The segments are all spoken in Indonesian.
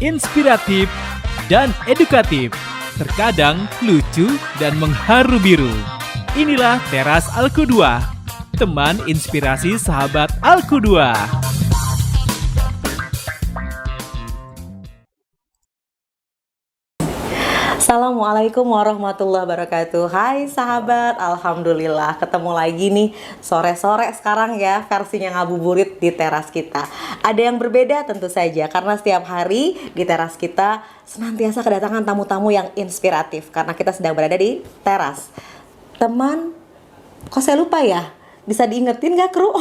inspiratif, dan edukatif. Terkadang lucu dan mengharu biru. Inilah Teras Alku2, teman inspirasi sahabat Alku2. Assalamualaikum warahmatullahi wabarakatuh. Hai sahabat, alhamdulillah ketemu lagi nih sore-sore sekarang ya, versinya ngabuburit di teras kita. Ada yang berbeda tentu saja karena setiap hari di teras kita senantiasa kedatangan tamu-tamu yang inspiratif karena kita sedang berada di teras. Teman, kok saya lupa ya? Bisa diingetin gak kru?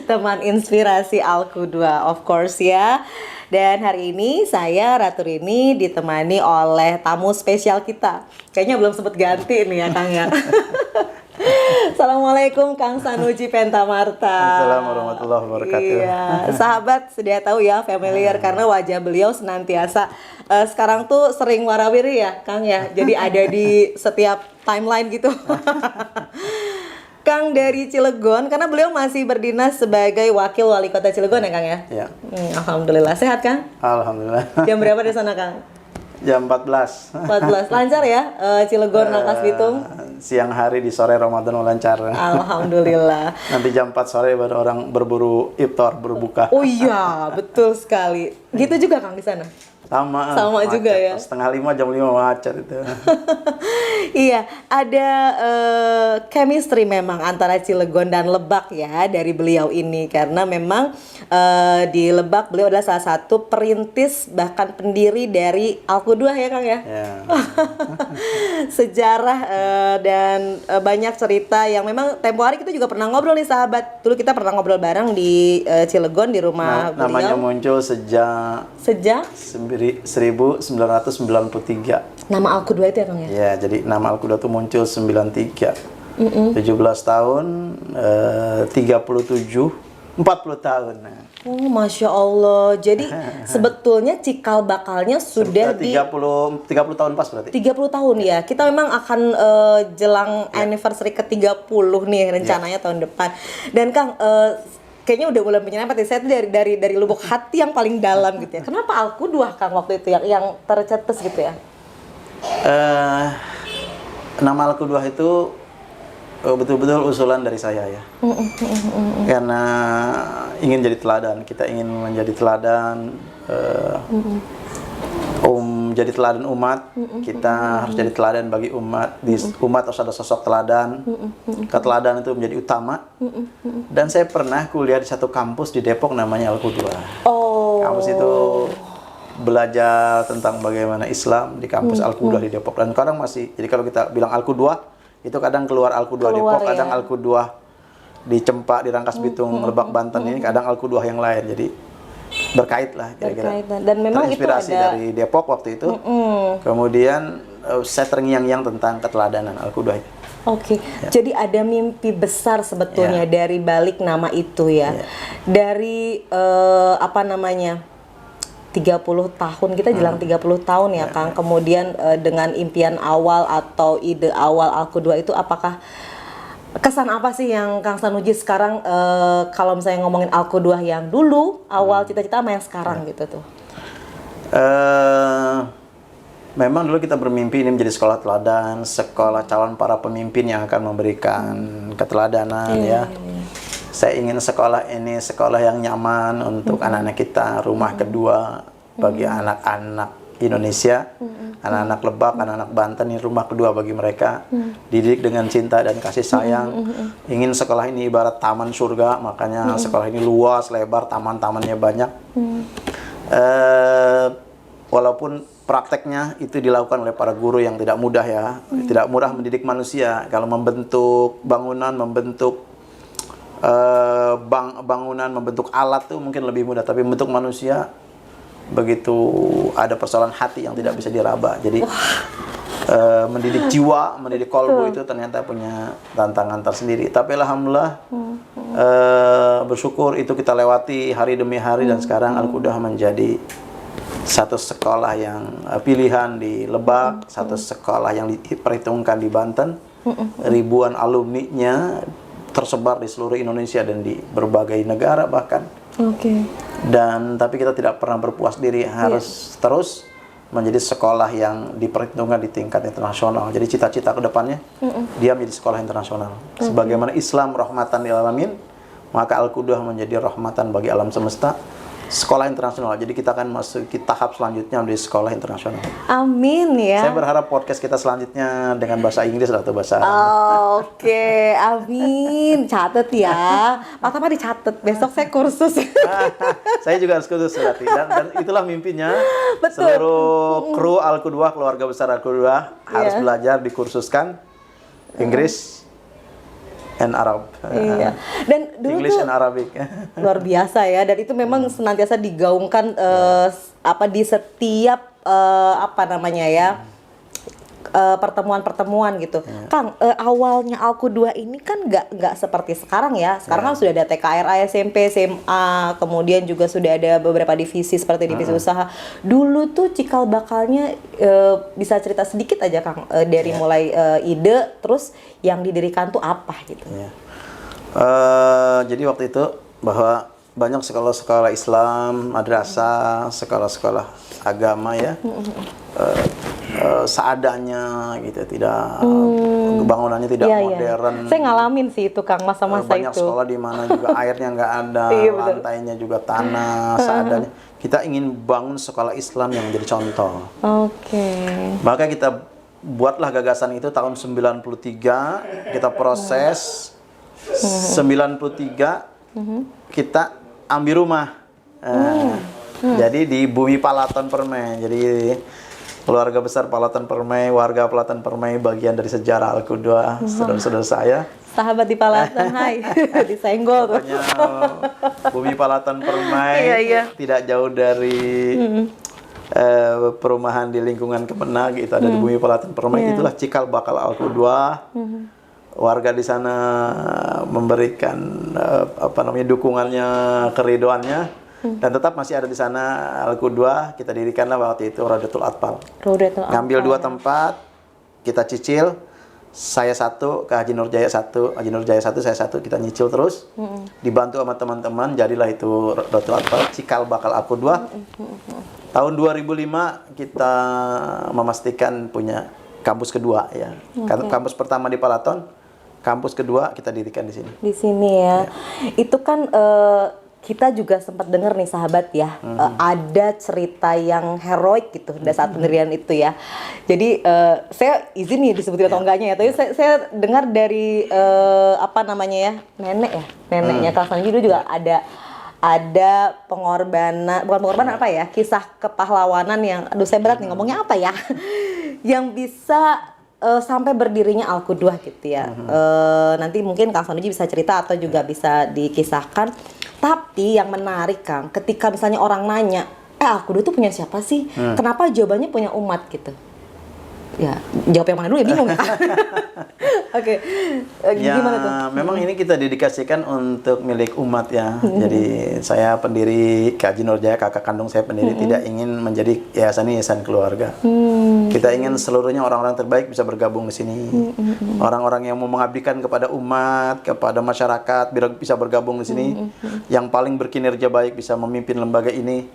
Teman inspirasi Alku2 of course ya. Dan hari ini saya Ratu Rini ditemani oleh tamu spesial kita. Kayaknya belum sempet ganti nih ya Kang ya. Assalamualaikum Kang Sanusi Pentamarta. Assalamualaikum warahmatullahi wabarakatuh. Iya, sahabat sudah tahu ya, familiar karena wajah beliau senantiasa sekarang tuh sering warawiri ya Kang ya. Jadi ada di setiap timeline gitu. Kang dari Cilegon, karena beliau masih berdinas sebagai wakil wali kota Cilegon ya Kang ya? Ya. Alhamdulillah, sehat Kang? Alhamdulillah. Jam berapa di sana Kang? Jam 14. 14, lancar ya Cilegon, Rangkas Bitung? Siang hari di sore Ramadan lancar. Alhamdulillah. Nanti jam 4 sore baru orang berburu iftar, berbuka. Oh iya, betul sekali. Gitu juga Kang di sana? Sama macet juga ya. Setengah 5, jam 5 macet itu. Iya, ada chemistry memang antara Cilegon dan Lebak ya dari beliau ini karena memang di Lebak beliau adalah salah satu perintis bahkan pendiri dari Alku2 ya Kang ya. Ya. Sejarah dan banyak cerita yang memang tempo hari kita juga pernah ngobrol nih sahabat. Dulu kita pernah ngobrol bareng di Cilegon di rumah beliau. Namanya muncul sejak 1993. Nama Alku2 itu ya Kang ya? Ya, jadi nama Alku2 itu muncul 93. 17 tahun, 37, 40 tahun. Oh, Masya Allah. Jadi sebetulnya cikal bakalnya sudah 30 tahun pas berarti. 30 tahun ya. Kita memang akan jelang anniversary ke-30 nih rencananya tahun depan. Dan Kang, kayaknya udah mulai menyerempet ya. Saya tuh dari lubuk hati yang paling dalam gitu ya. Kenapa Alku2 Kang waktu itu yang tercetus gitu ya? Nama Alku2 itu betul-betul usulan dari saya ya. Karena ingin jadi teladan, kita ingin menjadi teladan, jadi teladan umat. Kita harus jadi teladan bagi umat. Di umat harus ada sosok teladan. Keteladanan itu menjadi utama. Dan saya pernah kuliah di satu kampus di Depok namanya Alku2. Oh. Kampus itu belajar tentang bagaimana Islam di kampus Alku2 di Depok. Dan kadang masih, jadi kalau kita bilang Alku2, itu kadang keluar Alku2 Depok, kadang Alku2 di Cempak, di Rangkas Bitung, Lebak, Banten ini, kadang Alku2 yang lain. Jadi berkait lah kira-kira. Dan memang terinspirasi itu ada dari Depok waktu itu. Kemudian saya terngiang-ngiang tentang keteladanan Alku2 itu. Oke, jadi ada mimpi besar sebetulnya dari balik nama itu ya. Dari 30 tahun, kita jelang 30 tahun ya Kang. Kemudian dengan impian awal atau ide awal Alku2 itu apakah kesan apa sih yang Kang Sanusi sekarang kalau misalnya ngomongin Alku2 yang dulu awal cita-cita sama yang sekarang gitu tuh? Memang dulu kita bermimpi ini menjadi sekolah teladan, sekolah calon para pemimpin yang akan memberikan keteladanan ya. Saya ingin sekolah ini sekolah yang nyaman untuk anak-anak kita, rumah kedua bagi anak-anak Indonesia, anak-anak Lebak, anak-anak Banten, ini rumah kedua bagi mereka. Dididik dengan cinta dan kasih sayang. Ingin sekolah ini ibarat taman surga, makanya sekolah ini luas, lebar, taman-tamannya banyak. Walaupun prakteknya itu dilakukan oleh para guru yang tidak mudah ya, tidak mudah mendidik manusia. Kalau membentuk bangunan, membentuk bangunan, membentuk alat tuh mungkin lebih mudah, tapi membentuk manusia begitu ada persoalan hati yang tidak bisa diraba. Jadi mendidik jiwa, mendidik kolbu itu ternyata punya tantangan tersendiri. Tapi alhamdulillah bersyukur itu kita lewati hari demi hari dan sekarang Alku2 menjadi satu sekolah yang pilihan di Lebak, satu sekolah yang diperhitungkan di Banten, ribuan alumninya tersebar di seluruh Indonesia dan di berbagai negara bahkan. Oke. Dan tapi kita tidak pernah berpuas diri, harus terus menjadi sekolah yang diperhitungkan di tingkat internasional. Jadi cita-cita ke depannya dia menjadi sekolah internasional. Sebagaimana Islam rahmatan lil alamin, maka Al-Qudwah menjadi rahmatan bagi alam semesta. Sekolah internasional. Jadi kita akan masuk ke tahap selanjutnya menjadi sekolah internasional. Amin ya. Saya berharap podcast kita selanjutnya dengan bahasa Inggris atau bahasa Arab. Oke, amin. Catet ya. Pertama dicatat. Besok saya kursus. Saya juga harus kursus berarti. Dan itulah mimpinya. Betul. Seluruh kru Al-Qudwah, keluarga besar Al-Qudwah harus belajar, dikursuskan Inggris and Arab. Iya. Dan dulu English tuh and Arabic. luar biasa ya. Dan itu memang senantiasa digaungkan di setiap pertemuan-pertemuan gitu. Kang, awalnya Al-Qudwah ini kan nggak seperti sekarang ya. Sekarang kan sudah ada TKRA, SMP, SMA, kemudian juga sudah ada beberapa divisi seperti divisi usaha. Dulu tuh cikal bakalnya bisa cerita sedikit aja Kang, dari mulai ide, terus yang didirikan tuh apa gitu. Jadi waktu itu bahwa banyak sekolah-sekolah Islam, madrasah, sekolah-sekolah agama ya, seadanya gitu, tidak bangunannya tidak modern. Saya ngalamin sih itu Kang, masa-masa Banyak itu. sekolah di mana juga airnya nggak ada, lantainya juga tanah, seadanya. Kita ingin bangun sekolah Islam yang menjadi contoh. Oke. Maka kita buatlah gagasan itu tahun 93, kita proses 93 kita ambil rumah. Jadi di Bumi Palaton Permai. Jadi keluarga besar Palaton Permai, warga Palaton Permai bagian dari sejarah Al-Qudwah, saudara-saudara saya. Sahabat di Palaton, hai. Disenggol tuh. Pokoknya Bumi Palaton Permai tidak jauh dari perumahan di lingkungan Kemenag, itu ada di Bumi Palaton Permai. Itulah cikal bakal Al-Qudwah. Warga di sana memberikan dukungannya, keridoannya. Dan tetap masih ada di sana Al-Qudwah. Kita dirikanlah waktu itu Raudatul Atfal. Ngambil 2 tempat, kita cicil. Saya 1, ke Haji Nurjaya 1, Haji Nurjaya 1, saya 1, kita nyicil terus. Dibantu sama teman-teman, jadilah itu Raudatul Atfal, cikal bakal Al-Qudwah. Tahun 2005 kita memastikan punya kampus kedua ya. Kampus pertama di Palaton, kampus kedua kita dirikan di sini. Di sini ya. Itu kan kita juga sempat dengar nih sahabat ya, ada cerita yang heroik gitu pada saat pendirian itu ya. Jadi saya izin nih disebutin atau enggaknya ya, tapi saya dengar dari neneknya Kak Sanji dulu juga ada pengorbanan, bukan pengorbanan apa ya, kisah kepahlawanan yang, aduh saya berat nih ngomongnya apa ya, yang bisa sampai berdirinya Al-Qudwah gitu ya. Nanti mungkin Kang Sanuji bisa cerita atau juga bisa dikisahkan. Tapi yang menarik Kang, ketika misalnya orang nanya, Al-Qudwah itu punya siapa sih? Kenapa jawabannya punya umat gitu? Ya, jawab yang mana dulu ya, bingung ya. Oke. Gimana tuh? Memang ini kita dedikasikan untuk milik umat ya. Jadi saya pendiri Haji Nurjaya, kakak kandung saya pendiri, tidak ingin menjadi yayasan keluarga. Kita ingin seluruhnya orang-orang terbaik bisa bergabung di sini. Orang-orang yang mau mengabdikan kepada umat, kepada masyarakat bisa bergabung di sini. Yang paling berkinerja baik bisa memimpin lembaga ini.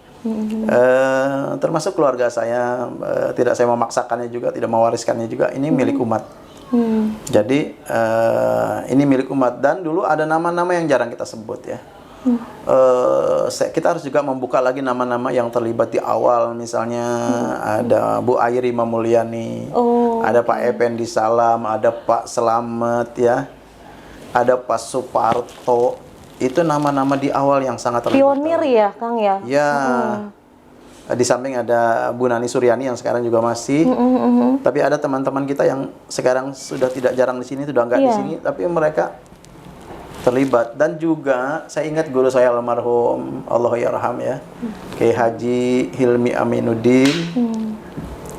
Termasuk keluarga saya, tidak saya memaksakannya juga, tidak mewariskannya juga. Ini milik umat. Jadi ini milik umat, dan dulu ada nama-nama yang jarang kita sebut ya. Kita harus juga membuka lagi nama-nama yang terlibat di awal. Misalnya ada Bu Airi Mamulyani, ada Pak Effendi Salam, ada Pak Selamet ya, ada Pak Suparto. Itu nama-nama di awal yang sangat terlibat. Pionir ya Kang ya? Ya. Di samping ada Bu Nani Suryani yang sekarang juga masih. Tapi ada teman-teman kita yang sekarang sudah tidak jarang di sini, sudah enggak di sini, tapi mereka terlibat. Dan juga saya ingat guru saya almarhum, Allahyarham ya, Kiai Haji Hilmi Aminuddin.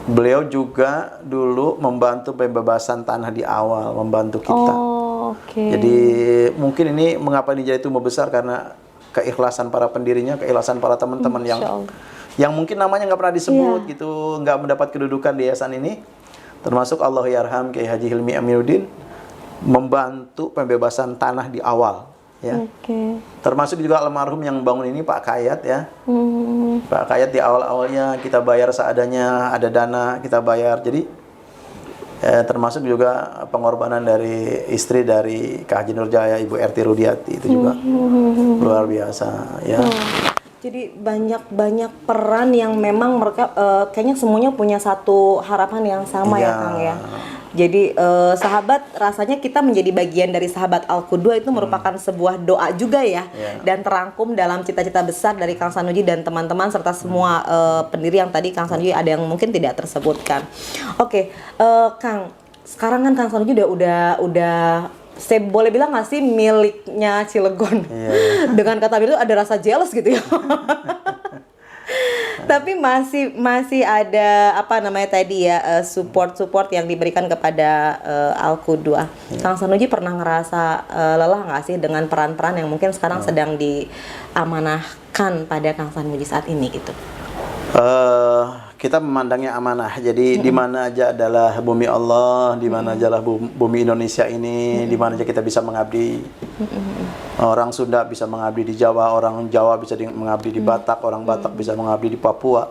Beliau juga dulu membantu pembebasan tanah di awal, membantu kita. Jadi mungkin ini mengapa ini jadi tumbuh besar, karena keikhlasan para pendirinya, keikhlasan para teman-teman yang mungkin namanya nggak pernah disebut gitu, nggak mendapat kedudukan di yayasan ini. Termasuk Allahyarham Kiai Haji Hilmi Aminuddin membantu pembebasan tanah di awal. ya. Oke. Termasuk juga almarhum yang bangun ini Pak Kayat ya. Hmm. Pak Kayat di awal-awalnya kita bayar seadanya, ada dana kita bayar. Jadi termasuk juga pengorbanan dari istri dari Kak Haji Nurjaya, Ibu RT Rudiati, itu juga luar biasa ya. Jadi banyak peran yang memang mereka kayaknya semuanya punya satu harapan yang sama ya Iya. Kang ya. Jadi sahabat, rasanya kita menjadi bagian dari sahabat Al-Qudwa itu merupakan sebuah doa juga ya. Iya. Dan terangkum dalam cita-cita besar dari Kang Sanuji dan teman-teman serta semua pendiri yang tadi Kang Sanuji ada yang mungkin tidak tersebutkan. Oke, Kang, sekarang kan Kang Sanuji udah saya boleh bilang nggak sih miliknya Cilegon? Iya. Dengan kata itu ada rasa jealous gitu ya. Tapi masih ada apa namanya tadi ya, support yang diberikan kepada Al-Qudwa. Kang Sanuji pernah ngerasa lelah nggak sih dengan peran-peran yang mungkin sekarang sedang diamanahkan pada Kang Sanuji saat ini gitu? Kita memandangnya amanah. Jadi di mana aja adalah bumi Allah, di mana aja adalah bumi Indonesia ini, di mana aja kita bisa mengabdi. Orang Sunda bisa mengabdi di Jawa, orang Jawa bisa mengabdi di Batak, orang Batak bisa mengabdi di Papua.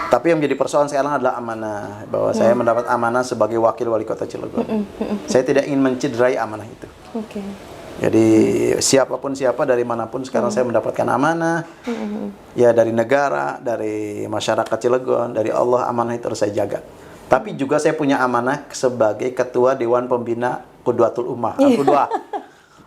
Tapi yang menjadi persoalan sekarang adalah amanah, bahwa saya mendapat amanah sebagai wakil wali kota Cilegon. Saya tidak ingin mencederai amanah itu. Oke. Jadi siapa dari manapun sekarang saya mendapatkan amanah, ya dari negara, dari masyarakat Cilegon, dari Allah, amanah itu harus saya jaga. Tapi juga saya punya amanah sebagai ketua Dewan Pembina Qudwatul Ummah, Al-Qudwa.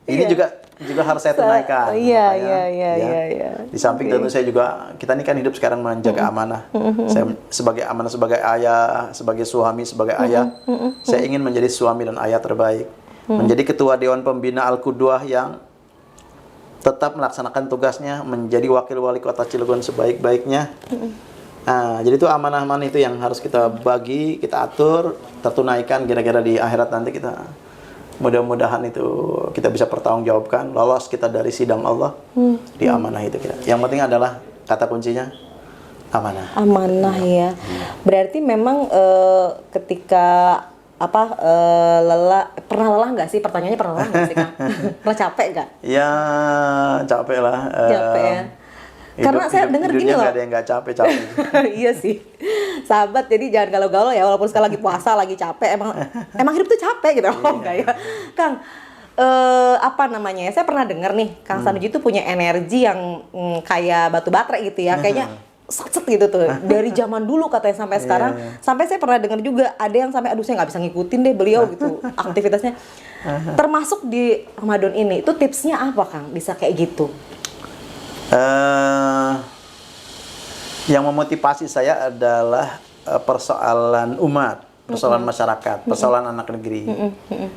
Ini juga harus saya tunaikan. Iya. Di samping tentu saya juga, kita ini kan hidup sekarang menjaga amanah. Saya sebagai amanah, sebagai ayah, sebagai suami, sebagai ayah, saya ingin menjadi suami dan ayah terbaik. Menjadi ketua Dewan Pembina Al-Qudwa yang tetap melaksanakan tugasnya menjadi wakil wali kota Cilegon sebaik-baiknya. Nah, jadi itu amanah-amanah itu yang harus kita bagi, kita atur, tertunaikan kira-kira di akhirat nanti kita mudah-mudahan itu kita bisa pertanggungjawabkan, lolos kita dari sidang Allah di amanah itu. Yang penting adalah kata kuncinya amanah. Amanah ya. Berarti memang ketika pernah lelah nggak sih? Pertanyaannya pernah lelah nggak sih Kang? Pernah capek nggak? Ya capek lah. Capek ya. Karena saya dengar gini loh. Nggak ada yang nggak capek. Iya sih, sahabat. Jadi jangan galau-galau ya. Walaupun sekarang lagi puasa, lagi capek. Emang hidup tuh capek gitu. Oh enggak ya, Kang. Apa namanya? Saya pernah dengar nih, Kang Sanuji itu punya energi yang kayak batu baterai gitu ya. Kayaknya set gitu tuh dari zaman dulu katanya sampai sekarang. Sampai saya pernah dengar juga ada yang sampai aduh saya nggak bisa ngikutin deh beliau gitu aktivitasnya. Termasuk di Ramadan ini itu tipsnya apa Kang bisa kayak gitu? Yang memotivasi saya adalah persoalan umat, persoalan masyarakat, persoalan anak negeri.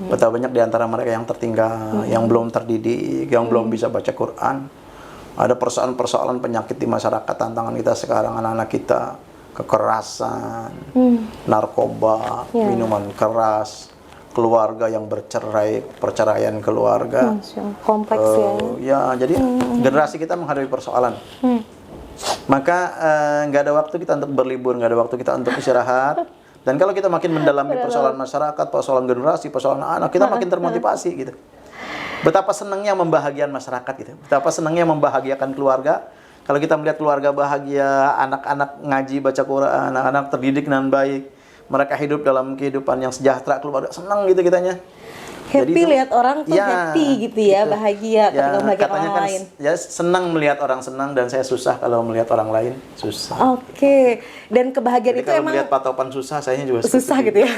Betapa banyak di antara mereka yang tertinggal, yang belum terdidik, yang belum bisa baca Quran. Ada persoalan-persoalan penyakit di masyarakat, tantangan kita sekarang anak-anak kita, kekerasan, narkoba, minuman keras, keluarga yang bercerai, perceraian keluarga. Kompleks ya. Jadi generasi kita menghadapi persoalan. Maka nggak ada waktu kita untuk berlibur, nggak ada waktu kita untuk istirahat. Dan kalau kita makin mendalami persoalan masyarakat, persoalan generasi, persoalan anak, kita makin termotivasi gitu. Betapa senangnya membahagiakan masyarakat gitu. Betapa senangnya membahagiakan keluarga. Kalau kita melihat keluarga bahagia, anak-anak ngaji, baca Quran, anak-anak terdidik dengan baik, mereka hidup dalam kehidupan yang sejahtera, keluarga senang gitu kitanya. Happy lihat orang tuh happy gitu ya, bahagia ketika membahagiakan orang lain. Ya senang melihat orang senang dan saya susah kalau melihat orang lain susah. Oke. Dan kebahagiaan itu kalau emang melihat Pak Topan susah, saya juga susah gitu ya.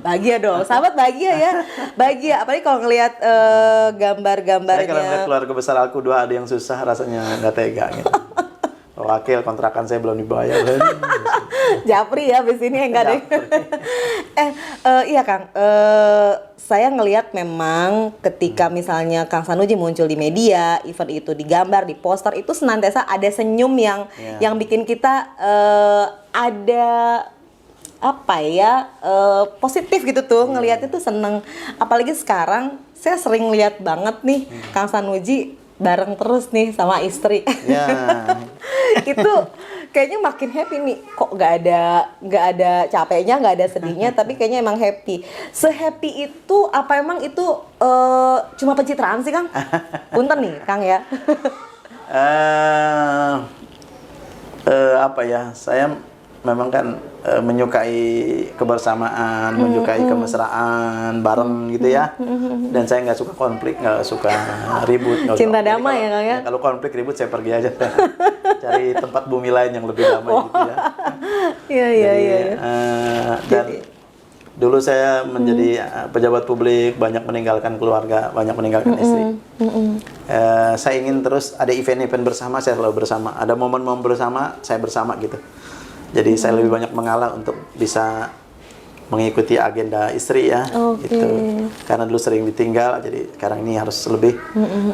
Bahagia dong, sahabat bahagia ya, bahagia. Apalagi kalau ngelihat gambar-gambarnya. Saya kalau melihat keluarga besar Al-Qudwa ada yang susah, rasanya nggak tega gitu. Wakil kontrakan saya belum dibayar. Japri ya, abis ini enggak deh. Iya Kang, saya ngelihat memang ketika misalnya Kang Sanuji muncul di media, event itu digambar, di poster itu senantiasa ada senyum yang bikin kita ada apa ya positif gitu tuh ngelihatnya tuh seneng. Apalagi sekarang saya sering lihat banget nih Kang Sanuji bareng terus nih sama istri. Ya. kayaknya makin happy nih. Kok nggak ada capeknya, nggak ada sedihnya, tapi kayaknya emang happy. Se-happy itu apa emang itu cuma pencitraan sih, Kang? Punten nih, Kang ya. Apa ya? Saya memang kan menyukai kebersamaan, menyukai kemesraan bareng gitu ya. Dan saya nggak suka konflik, nggak suka ribut. Cinta damai ya, Kang ya? Kalau konflik ribut saya pergi aja. Cari tempat bumi lain yang lebih damai gitu ya. Iya. Dan dulu saya menjadi pejabat publik, banyak meninggalkan keluarga, banyak meninggalkan istri. Saya ingin terus ada event-event bersama, saya selalu bersama. Ada momen-momen bersama, saya bersama gitu. Jadi saya lebih banyak mengalah untuk bisa mengikuti agenda istri ya, gitu. Karena dulu sering ditinggal, jadi sekarang ini harus lebih.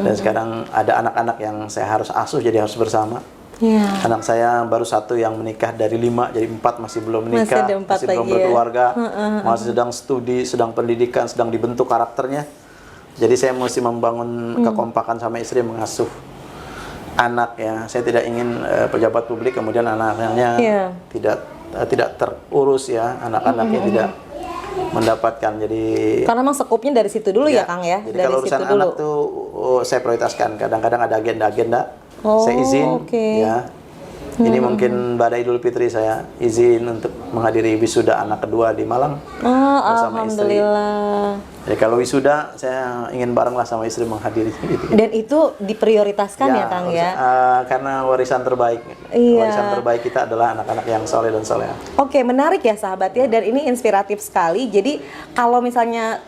Dan sekarang ada anak-anak yang saya harus asuh, jadi harus bersama. Yeah. Anak saya baru 1 yang menikah dari 5 jadi 4, masih belum menikah, masih belum lagi berkeluarga, masih sedang studi, sedang pendidikan, sedang dibentuk karakternya. Jadi saya mesti membangun kekompakan sama istri, mengasuh anak ya. Saya tidak ingin pejabat publik kemudian anak-anaknya tidak terurus ya, anak-anaknya tidak mendapatkan. Jadi karena memang sekupnya dari situ dulu ya, Kang ya. Jadi dari kalau urusan situ dulu. anak tuh saya prioritaskan. Kadang-kadang ada agenda-agenda. Saya izin ya. Ini mungkin pada Idul Fitri saya izin untuk menghadiri wisuda anak kedua di Malang bersama istri. Alhamdulillah. Jadi kalau wisuda saya ingin bareng lah sama istri menghadiri gitu. Dan itu diprioritaskan ya, Kang ya. Karena warisan terbaik. Iya. Warisan terbaik kita adalah anak-anak yang soleh dan soleha. Oke, menarik ya sahabat ya, dan ini inspiratif sekali. Jadi kalau misalnya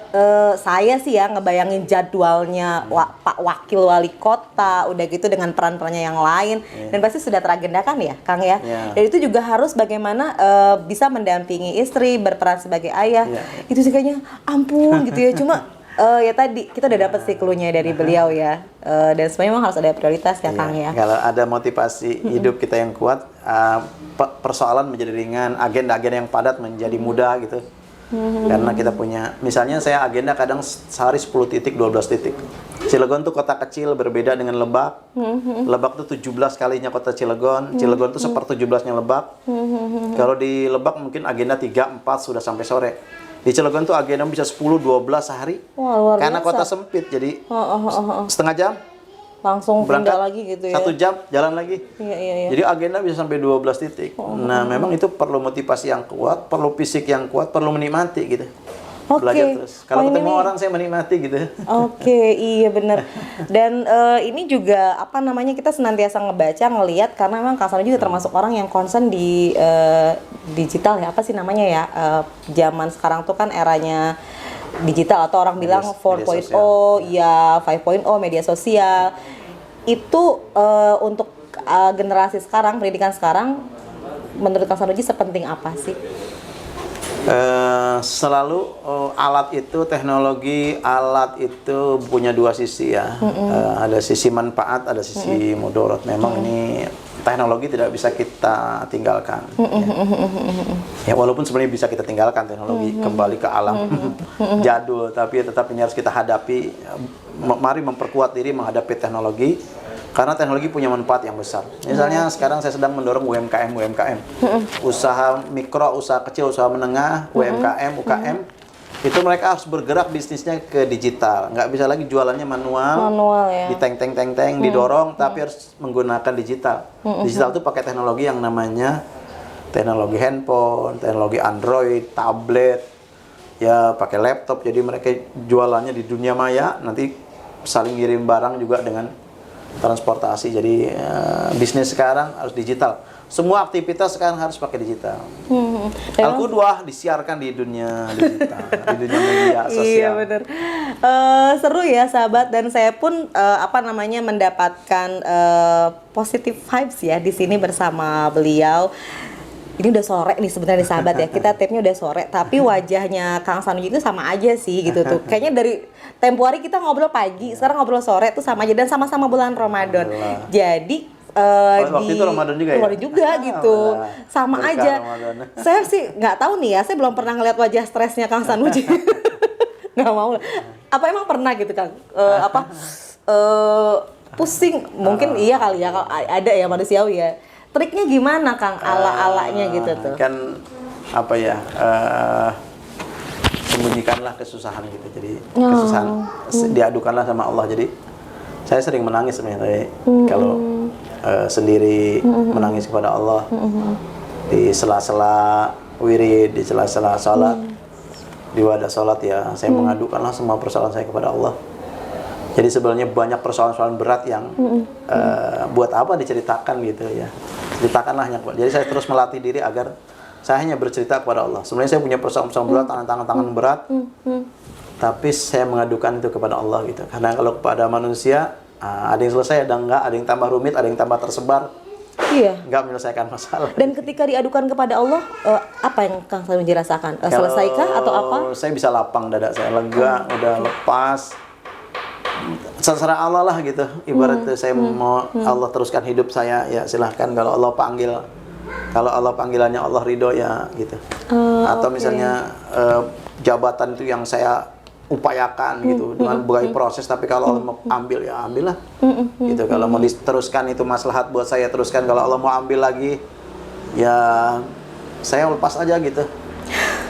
saya sih ya ngebayangin jadwalnya Pak Wakil Wali Kota, udah gitu dengan peran-perannya yang lain, dan pasti sudah teragendakan ya, Kang ya. Dan itu juga harus bagaimana bisa mendampingi istri, berperan sebagai ayah. Itu sih kayaknya ampun gitu ya. Cuma ya tadi kita udah dapat sih clue-nya dari beliau ya. Dan semuanya memang harus ada prioritas ya, Kang ya. Kalau ada motivasi hidup kita yang kuat, persoalan menjadi ringan, agenda-agenda yang padat menjadi mudah gitu. Karena kita punya, misalnya saya agenda kadang sehari 10 titik, 12 titik. Cilegon tuh kota kecil berbeda dengan Lebak. Lebak tuh 17 kalinya kota Cilegon. Cilegon tuh 1/17-nya Lebak. Kalau di Lebak mungkin agenda 3-4 sudah sampai sore. Di Cilegon tuh agenda bisa 10-12 sehari. Wah, luar karena biasa. kota sempit, jadi setengah jam langsung berangkat pindah lagi gitu ya. 1 jam jalan lagi. Iya. Jadi agenda bisa sampai 12 titik. Nah, memang itu perlu motivasi yang kuat, perlu fisik yang kuat, perlu menikmati gitu. Belajar terus. Kalau ketemu orang saya menikmati gitu. Oke, iya benar. Dan ini juga apa namanya, kita senantiasa ngebaca, ngelihat, karena memang Kang Sano juga termasuk orang yang concern di digital ya. Apa sih namanya ya? Zaman sekarang tuh kan eranya digital, atau orang bilang 4.0, ya 5.0, media sosial. Itu untuk generasi sekarang, pendidikan sekarang, menurut Kang Sanoji sepenting apa sih? Selalu alat itu, teknologi alat itu punya dua sisi ya. Ada sisi manfaat, ada sisi mudarat. Memang ini teknologi tidak bisa kita tinggalkan. Ya walaupun sebenarnya bisa kita tinggalkan teknologi, kembali ke alam jadul, tapi tetap ini harus kita hadapi. Mari memperkuat diri menghadapi teknologi. Karena teknologi punya manfaat yang besar. Misalnya sekarang saya sedang mendorong UMKM, usaha mikro, usaha kecil, usaha menengah, UMKM, UKM. Itu mereka harus bergerak bisnisnya ke digital. Nggak bisa lagi jualannya manual ya. Diteng-teng-teng-teng, didorong, tapi harus menggunakan digital. Digital itu pakai teknologi yang namanya teknologi handphone, teknologi Android, tablet, ya pakai laptop. Jadi mereka jualannya di dunia maya, nanti saling ngirim barang juga dengan transportasi. Jadi bisnis sekarang harus digital. Semua aktivitas sekarang harus pakai digital. Al-Qudwah disiarkan di dunia digital, di dunia media sosial. Iya benar. Seru ya sahabat, dan saya pun mendapatkan positive vibes ya di sini bersama beliau. Ini udah sore nih sebenarnya sahabat ya. Kita tape-nya udah sore, tapi wajahnya Kang Sanoji itu sama aja sih gitu tuh. Kayaknya dari tempo hari kita ngobrol pagi, sekarang ngobrol sore tuh sama aja, dan sama-sama bulan Ramadan. Jadi waktu itu Ramadan juga ya? Ramadan juga gitu. Sama Berkah aja. Ramadan. Saya sih nggak tahu nih ya, saya belum pernah ngeliat wajah stresnya Kang Sanoji. Nggak mau lah. Apa emang pernah gitu Kang? Pusing? Mungkin iya kali ya, ada ya manusiawi ya. triknya gimana Kang? Ala-alanya gitu tuh. Kan apa ya? Sembunyikanlah kesusahan gitu. Jadi kesusahan diadukanlah sama Allah. Jadi saya sering menangis sebenarnya kalau sendiri menangis kepada Allah di sela-sela wirid, di sela-sela salat, di wadah salat ya. Saya mengadukanlah semua persoalan saya kepada Allah. Jadi sebenarnya banyak persoalan-persoalan berat yang buat apa diceritakan gitu ya. Ceritakanlah hanya. Jadi saya terus melatih diri agar saya hanya bercerita kepada Allah. Sebenarnya saya punya persoalan-persoalan berat, tantangan berat, tapi saya mengadukan itu kepada Allah gitu. Karena kalau kepada manusia, ada yang selesai, ada enggak, ada yang tambah rumit, ada yang tambah tersebar. Iya. Enggak menyelesaikan masalah. Dan ketika diadukan kepada Allah, apa yang Kang Sanuji rasakan? Selesaikah atau apa? Saya bisa lapang dada saya, lega, udah lepas. Terserah Allah lah gitu. Ibaratnya saya mau Allah teruskan hidup saya, ya silahkan. Kalau Allah panggil, kalau Allah panggilannya Allah ridho ya gitu. Atau misalnya jabatan itu yang saya upayakan gitu dengan berbagai proses, tapi kalau Allah mau ambil ya ambillah gitu. Kalau mau diteruskan itu maslahat buat saya teruskan, kalau Allah mau ambil lagi ya saya lepas aja gitu.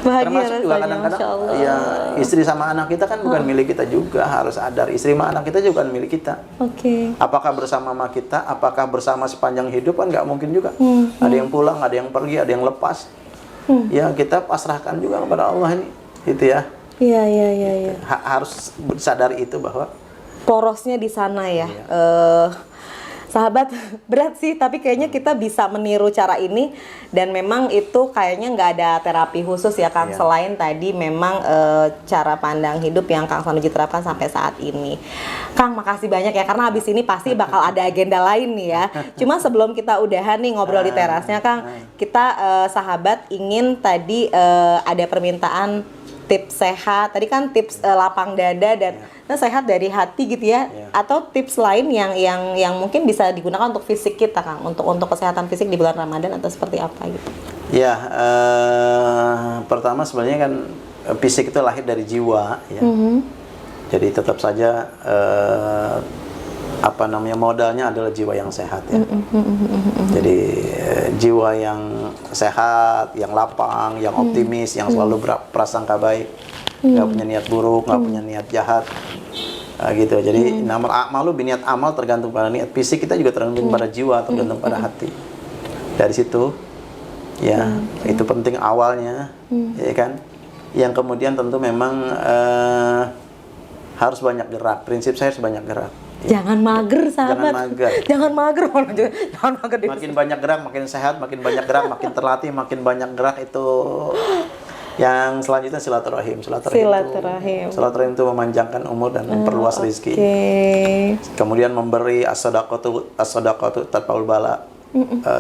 Bahagia Termasuk juga rasanya, kadang-kadang Masya Allah. ya istri sama anak kita kan bukan milik kita juga, harus sadar istri sama anak kita juga bukan milik kita. Oke. Apakah bersama sama kita, apakah bersama sepanjang hidup kan nggak mungkin juga. Ada yang pulang, ada yang pergi, ada yang lepas. Ya kita pasrahkan juga kepada Allah ini, gitu ya. Iya. Harus sadar itu bahwa Porosnya di sana ya. Sahabat, berat sih, tapi kayaknya kita bisa meniru cara ini, dan memang itu kayaknya nggak ada terapi khusus ya Kang, selain tadi memang cara pandang hidup yang Kang Sanuji terapkan sampai saat ini. Kang, makasih banyak ya, karena habis ini pasti bakal ada agenda lain nih ya. Cuma sebelum kita udahan nih ngobrol di terasnya Kang, kita sahabat ingin tadi ada permintaan tips sehat. Tadi kan tips lapang dada dan sehat dari hati gitu ya. Atau tips lain yang mungkin bisa digunakan untuk fisik kita Kang, untuk kesehatan fisik di bulan Ramadan atau seperti apa gitu. ya pertama sebenarnya kan fisik itu lahir dari jiwa ya. Jadi tetap saja modalnya adalah jiwa yang sehat ya. Jadi jiwa yang sehat, yang lapang, yang optimis, yang selalu berprasangka baik, nggak punya niat buruk, nggak punya niat jahat, gitu. Jadi namal a'malu biniat amal, tergantung pada niat. Fisik kita juga tergantung pada jiwa, tergantung pada hati. Dari situ ya itu penting awalnya, ya kan. Yang kemudian tentu memang harus banyak gerak. Prinsip saya harus banyak gerak. Jangan mager sahabat. Jangan mager. Jangan mager. Makin banyak gerak makin sehat, makin banyak gerak makin terlatih, makin banyak gerak itu. Yang selanjutnya silaturahim. Silaturahim itu memanjangkan umur dan memperluas rezeki. Kemudian memberi as-shadaqatu tatfaul bala.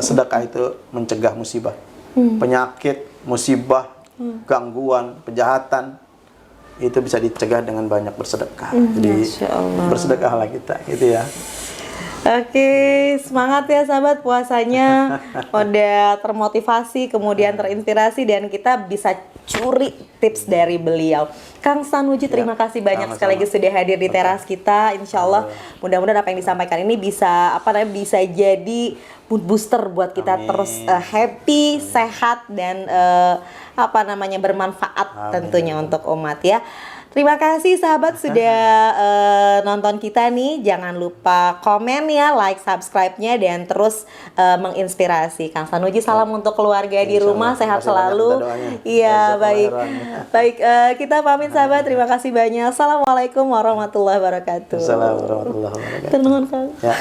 Sedekah itu mencegah musibah, penyakit, musibah, gangguan, kejahatan. Itu bisa dicegah dengan banyak bersedekah. Jadi bersedekahlah kita, gitu ya. Oke, semangat ya sahabat puasanya. Udah termotivasi, kemudian terinspirasi, dan kita bisa curi tips dari beliau. Kang Sanuji, terima kasih banyak sekali lagi sudah hadir di teras kita. Insya Allah mudah-mudahan apa yang disampaikan ini bisa bisa jadi mood booster buat kita terus happy, sehat, dan bermanfaat tentunya untuk umat ya. Terima kasih sahabat sudah nonton kita nih. Jangan lupa komen ya, like, subscribe-nya, dan terus menginspirasi. Kang Sanuji, salam untuk keluarga di rumah, sehat selalu. Iya, baik. Baik, kita pamit sahabat. Terima kasih banyak. Assalamualaikum warahmatullahi wabarakatuh. Assalamualaikum warahmatullahi wabarakatuh. Tenang, Kang. Ya.